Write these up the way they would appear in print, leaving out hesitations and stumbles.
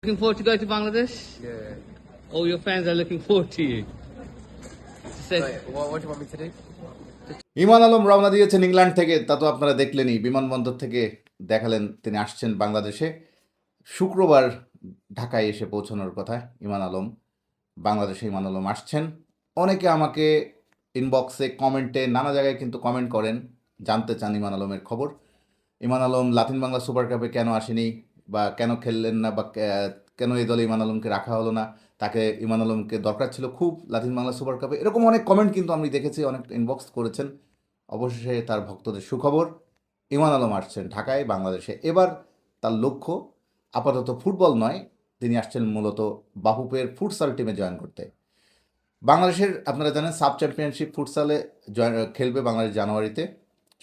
Looking forward to going to Bangladesh? Yeah. All your fans are looking forward to you. What do you want me to do? ইমান আলম রওনা দিয়েছেন England থেকে, তা তো আপনারা দেখলেনই। বিমানবন্দর থেকে দেখালেন তিনি আসছেন বাংলাদেশে। শুক্রবার ঢাকায় এসে পৌঁছানোর কথা ইমান আলম। বাংলাদেশে ইমান আলম আসছেন। অনেকে আমাকে ইনবক্সে, কমেন্টে, নানা জায়গায় কিন্তু কমেন্ট করেন, জানতে চান ইমান আলমের খবর। ইমান আলম লাতিন বাংলা সুপার কাপে কেন আসেনি, বা কেন খেললেন না, বা কেন এই দলে ইমান আলমকে রাখা হলো না, তাকে ইমান আলমকে দরকার ছিল খুব লাতিন বাংলা সুপার কাপে, এরকম অনেক কমেন্ট কিন্তু আমি দেখেছি, অনেক ইনবক্স করেছেন। অবশেষে তার ভক্তদের সুখবর, ইমান আলম আসছেন ঢাকায়, বাংলাদেশে। এবার তার লক্ষ্য আপাতত ফুটবল নয়, তিনি আসছেন মূলত বাফুফের ফুটসাল টিমে জয়েন করতে। বাংলাদেশের, আপনারা জানেন, সাব চ্যাম্পিয়নশিপ ফুটসালে খেলবে বাংলাদেশ জানুয়ারিতে।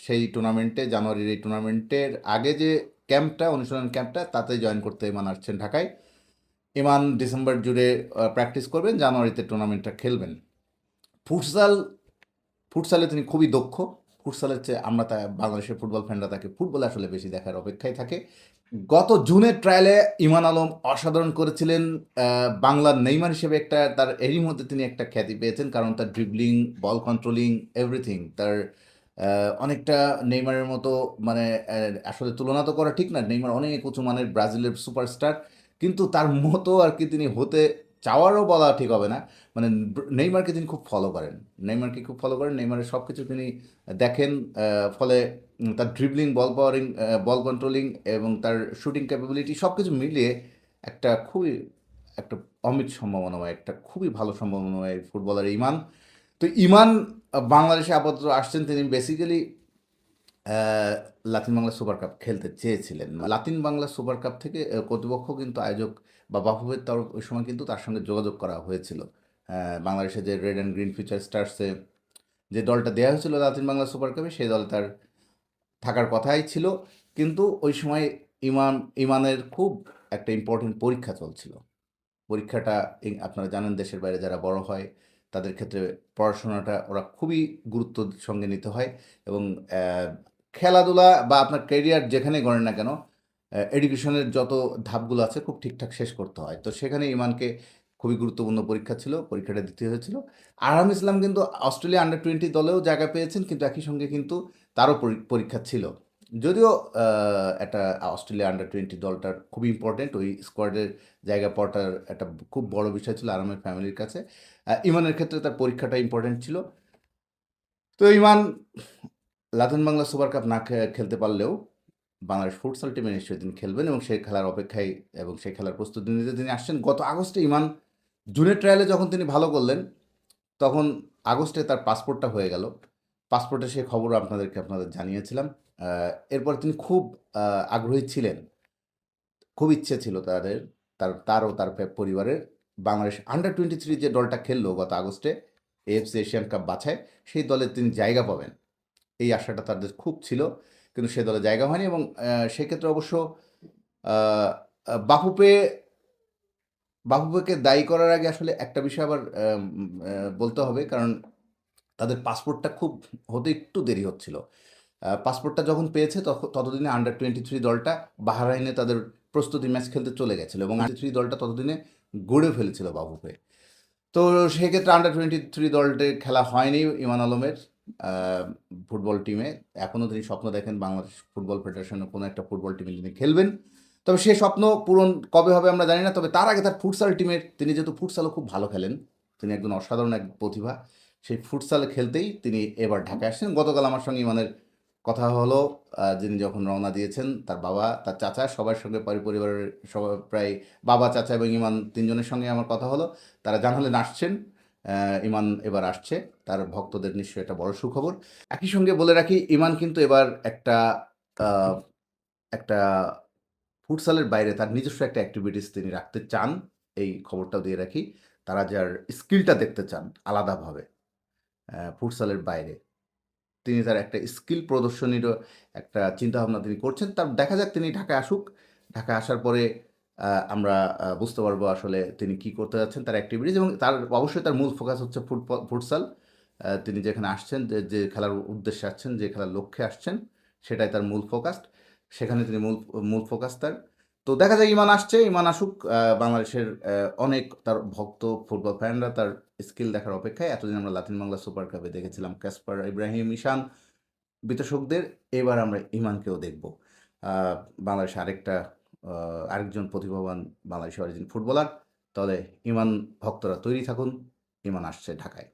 সেই টুর্নামেন্টে, জানুয়ারির এই টুর্নামেন্টের আগে যে ক্যাম্পটা, অনুশীলন ক্যাম্পটা, তাতে জয়েন করতে ইমান আসছেন ঢাকায়। ইমান ডিসেম্বর জুড়ে প্র্যাকটিস করবেন, জানুয়ারিতে টুর্নামেন্টটা খেলবেন। ফুটসালে তিনি খুবই দক্ষ। ফুটসালের চেয়ে আমরা বাংলাদেশের ফুটবল ফ্যানরা তাকে ফুটবলে আসলে বেশি দেখার অপেক্ষায় থাকে। গত জুনের ট্রায়ালে ইমান আলম অসাধারণ করেছিলেন। বাংলার নেইমার হিসেবে একটা, তার এরই মধ্যে তিনি একটা খ্যাতি পেয়েছেন, কারণ তার ড্রিবলিং, বল কন্ট্রোলিং, এভরিথিং তার অনেকটা নেইমারের মতো। মানে আসলে তুলনা তো করা ঠিক না, নেইমার অনেক উঁচু মানের ব্রাজিলের সুপারস্টার, কিন্তু তার মতো আর কি তিনি হতে চাওয়ারও বলা ঠিক হবে না। মানে নেইমারকে তিনি খুব ফলো করেন, নেইমারের সব কিছু তিনি দেখেন। ফলে তার ড্রিবলিং, বল পাওয়ারিং, বল কন্ট্রোলিং এবং তার শুটিং ক্যাপাবিলিটি সব কিছু মিলিয়ে একটা অমিত সম্ভাবনাময়, একটা খুবই ভালো সম্ভাবনাময় ফুটবলার ইমান। তো ইমান বাংলাদেশে আপাতত আসছেন। তিনি basically Latin Bangla super cup খেলতে চেয়েছিলেন। লাতিন বাংলা সুপার কাপ থেকে কর্তৃপক্ষ কিন্তু, আয়োজক বা বাফুফের তরফ, ওই সময় কিন্তু তার সঙ্গে যোগাযোগ করা হয়েছিল। বাংলাদেশে যে রেড অ্যান্ড গ্রিন ফিউচার স্টার্সে যে দলটা দেওয়া হয়েছিল লাতিন বাংলা সুপার কাপে, সেই দলে তার থাকার কথাই ছিল। কিন্তু ওই সময় ইমানের খুব একটা ইম্পর্টেন্ট পরীক্ষা চলছিল। পরীক্ষাটা, আপনারা জানেন, দেশের বাইরে যারা বড় হয় তাদের ক্ষেত্রে পড়াশোনাটা ওরা খুবই গুরুত্বের সঙ্গে নিতে হয়। এবং খেলাধুলা বা আপনার ক্যারিয়ার যেখানে গড়েন না কেন, এডুকেশনের যত ধাপগুলো আছে খুব ঠিকঠাক শেষ করতে হয়। তো সেখানে ইমানকে খুবই গুরুত্বপূর্ণ পরীক্ষা ছিল, পরীক্ষাটা দিতে হয়েছিল। আরহাম ইসলাম কিন্তু অস্ট্রেলিয়া আন্ডার 20 দলেও জায়গা পেয়েছেন, কিন্তু একই সঙ্গে কিন্তু তারও পরীক্ষা ছিল। যদিও একটা অস্ট্রেলিয়া আন্ডার 20 দলটার খুবই ইম্পর্টেন্ট, ওই স্কোয়াডের জায়গা পাওয়াটার একটা খুব বড় বিষয় ছিল আরামের ফ্যামিলির কাছে। ইমানের ক্ষেত্রে তার পরীক্ষাটা ইম্পর্টেন্ট ছিল। তো ইমান লাতিন বাংলা সুপার কাপ না খেলতে পারলেও বাংলাদেশ ফুটসাল টিমে নিশ্চয়ই তিনি খেলবেন, এবং সেই খেলার অপেক্ষায় এবং সেই খেলার প্রস্তুতি নিতে তিনি আসছেন। গত আগস্টে ইমান জুনের ট্রায়ালে যখন তিনি ভালো করলেন, তখন আগস্টে তার পাসপোর্টটা হয়ে গেল। পাসপোর্টের সেই খবর আপনাদের জানিয়েছিলাম। এরপর তিনি খুব আগ্রহী ছিলেন, খুব ইচ্ছে ছিল তারও তার পরিবারের বাংলাদেশ আন্ডার 23 যে দলটা খেললো গত আগস্টে এএফসি এশিয়ান কাপ বাছায়, সেই দলে তিনি জায়গা পাবেন, এই আশাটা তাদের খুব ছিল। কিন্তু সে দলে জায়গা হয়নি। এবং সেক্ষেত্রে অবশ্য আহ, আহ, বাফুফে বাফুফেকে দায়ী করার আগে আসলে একটা বিষয় আবার বলতে হবে, কারণ তাদের পাসপোর্টটা খুব হতে একটু দেরি হচ্ছিল। পাসপোর্টটা যখন পেয়েছে ততদিনে আন্ডার 23 দলটা বাহরাইনে তাদের প্রস্তুতি ম্যাচ খেলতে চলে গেছিলো, এবং আন্ডার 23 দলটা ততদিনে গড়ে ফেলেছিল বাফুফে। তো সেক্ষেত্রে আন্ডার 23 দলটে খেলা হয়নি ইমান আলমের ফুটবল টিমে। এখনও তিনি স্বপ্ন দেখেন বাংলাদেশ ফুটবল ফেডারেশনের কোনো একটা ফুটবল টিমে তিনি খেলবেন। তবে সে স্বপ্ন পূরণ কবে হবে আমরা জানি না। তবে তার আগে তার ফুটসাল টিমের, তিনি যেহেতু ফুটসালও খুব ভালো খেলেন, তিনি একজন অসাধারণ এক প্রতিভা, সেই ফুটসালে খেলতেই তিনি এবার ঢাকায় আসছেন। গতকাল আমার সঙ্গে ইমানের কথা হলো, যিনি যখন রওনা দিয়েছেন, তার বাবা, তার চাচা, সবার সঙ্গে পরিবারের সবাই, প্রায় বাবা, চাচা এবং ইমান তিনজনের সঙ্গে আমার কথা হলো। তারা জানালেন আসছেন, ইমান এবার আসছে। তার ভক্তদের নিশ্চয়ই একটা বড় সুখবর। একই সঙ্গে বলে রাখি, ইমান কিন্তু এবার আহ, একটা ফুটসালের বাইরে তার নিজস্ব একটা অ্যাক্টিভিটিস তিনি রাখতে চান, এই খবরটাও দিয়ে রাখি। তারা যার স্কিলটা দেখতে চান আলাদাভাবে ফুটসালের বাইরে, তিনি তার একটা স্কিল প্রদর্শনীরও একটা চিন্তাভাবনা তিনি করছেন। তার দেখা যাক, তিনি ঢাকায় আসুক। ঢাকায় আসার পরে আমরা বুঝতে পারবো আসলে তিনি কি করতে যাচ্ছেন, তার অ্যাক্টিভিটিস। এবং তার অবশ্যই তার মূল ফোকাস হচ্ছে ফুটসাল। তিনি যেখানে আসছেন, যে খেলার উদ্দেশ্যে আসছেন, যে খেলার লক্ষ্যে আসছেন, সেটাই তার মূল ফোকাস। সেখানে তিনি মূল ফোকাস তার। তো দেখা যায় ইমান আসছে, ইমান আসুক। বাংলাদেশের অনেক তার ভক্ত ফুটবল ফ্যানরা তার স্কিল দেখার অপেক্ষায়। এতদিন আমরা লাতিন বাংলা সুপার কাপে দেখেছিলাম ক্যাসপার ইব্রাহিম, ঈশান বিতর্কদের। এবার আমরা ইমানকেও দেখব। বাংলাদেশে আরেকজন প্রতিভাবান বাংলাদেশি অরিজিন ফুটবলার। তাহলে ইমান ভক্তরা তৈরি থাকুন, ইমান আসছে ঢাকায়।